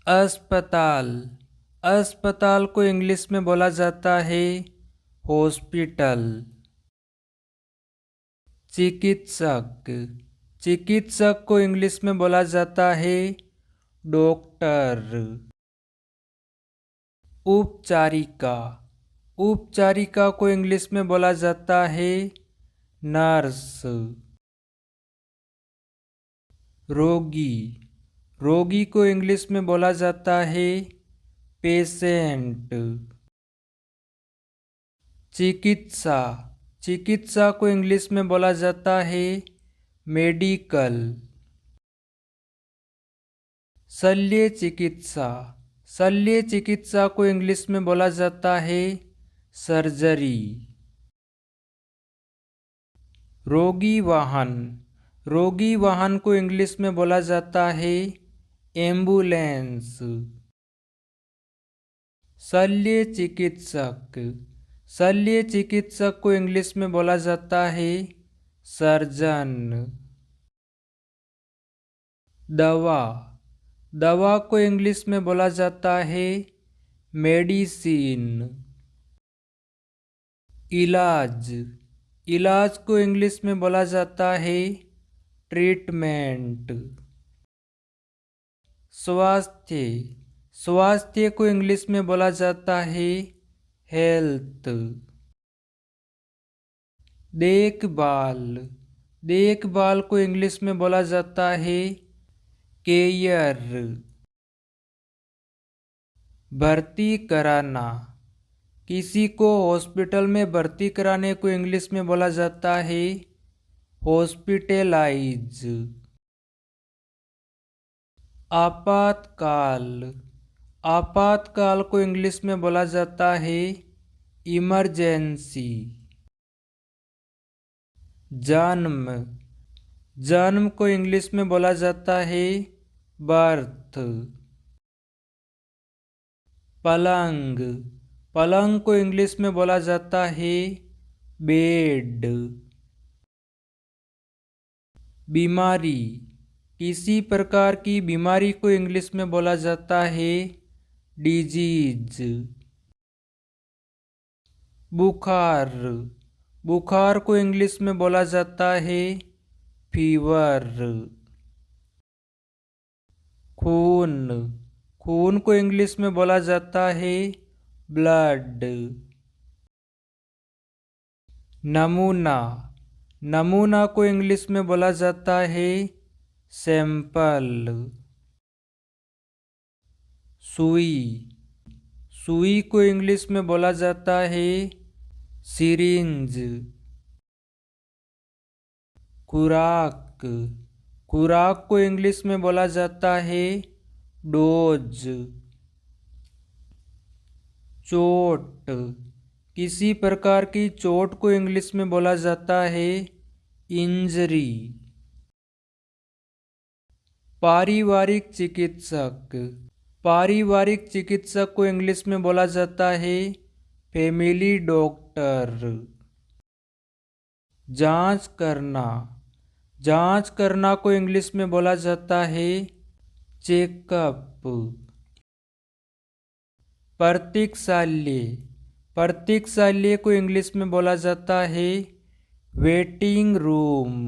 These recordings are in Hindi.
अस्पताल। अस्पताल को इंग्लिश में बोला जाता है हॉस्पिटल। चिकित्सक। चिकित्सक को इंग्लिश में बोला जाता है डॉक्टर। उपचारिका। उपचारिका को इंग्लिश में बोला जाता है नर्स। रोगी। रोगी को इंग्लिश में बोला जाता है पेशेंट। चिकित्सा। चिकित्सा को इंग्लिश में बोला जाता है मेडिकल। शल्य चिकित्सा। शल्य चिकित्सा को इंग्लिश में बोला जाता है सर्जरी। रोगी वाहन। रोगी वाहन को इंग्लिश में बोला जाता है एम्बुलेंस। शल्य चिकित्सक। शल्य चिकित्सक को इंग्लिश में बोला जाता है सर्जन। दवा। दवा को इंग्लिश में बोला जाता है मेडिसिन। इलाज। इलाज को इंग्लिश में बोला जाता है ट्रीटमेंट। स्वास्थ्य। स्वास्थ्य को इंग्लिश में बोला जाता है हेल्थ। देखभाल। देखभाल को इंग्लिश में बोला जाता है केयर। भर्ती कराना। किसी को हॉस्पिटल में भर्ती कराने को इंग्लिश में बोला जाता है हॉस्पिटलाइज। आपातकाल। आपातकाल को इंग्लिश में बोला जाता है इमरजेंसी। जन्म। जन्म को इंग्लिश में बोला जाता है बर्थ। पलंग। पलंग को इंग्लिश में बोला जाता है बेड। बीमारी। किसी प्रकार की बीमारी को इंग्लिश में बोला जाता है डिजीज। बुखार। बुखार को इंग्लिश में बोला जाता है फीवर। खून। खून को इंग्लिश में बोला जाता है ब्लड। नमूना। नमूना को इंग्लिश में बोला जाता है सैंपल। सुई। सुई को इंग्लिश में बोला जाता है सिरिंज। खुराक। खुराक को इंग्लिश में बोला जाता है डोज। चोट। किसी प्रकार की चोट को इंग्लिश में बोला जाता है इंजरी। पारिवारिक चिकित्सक। पारिवारिक चिकित्सक को इंग्लिश में बोला जाता है फैमिली डॉक्टर। जांच करना। जांच करना को इंग्लिश में बोला जाता है चेकअप। प्रतीक्षालय। प्रतीक्षालय को इंग्लिश में बोला जाता है वेटिंग रूम।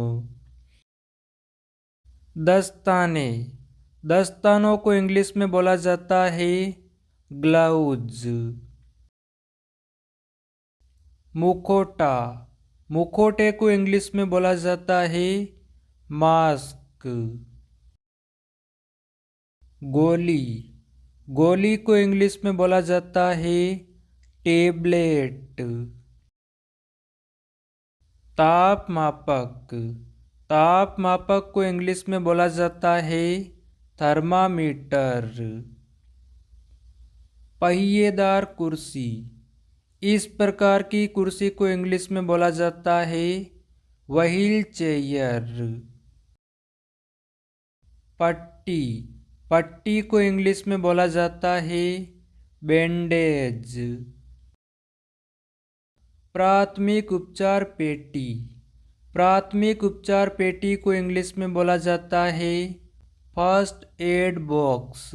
दस्ताने। दस्तानों को इंग्लिश में बोला जाता है ग्लव्स। मुखौटा। मुखौटे को इंग्लिश में बोला जाता है मास्क। गोली। गोली को इंग्लिश में बोला जाता है टेबलेट। ताप मापक। ताप मापक को इंग्लिश में बोला जाता है थर्मामीटर। पहिएदार कुर्सी। इस प्रकार की कुर्सी को इंग्लिश में बोला जाता है व्हील चेयर। पट्टी। पट्टी को इंग्लिश में बोला जाता है बैंडेज। प्राथमिक उपचार पेटी। प्राथमिक उपचार पेटी को इंग्लिश में बोला जाता है फर्स्ट एड बॉक्स।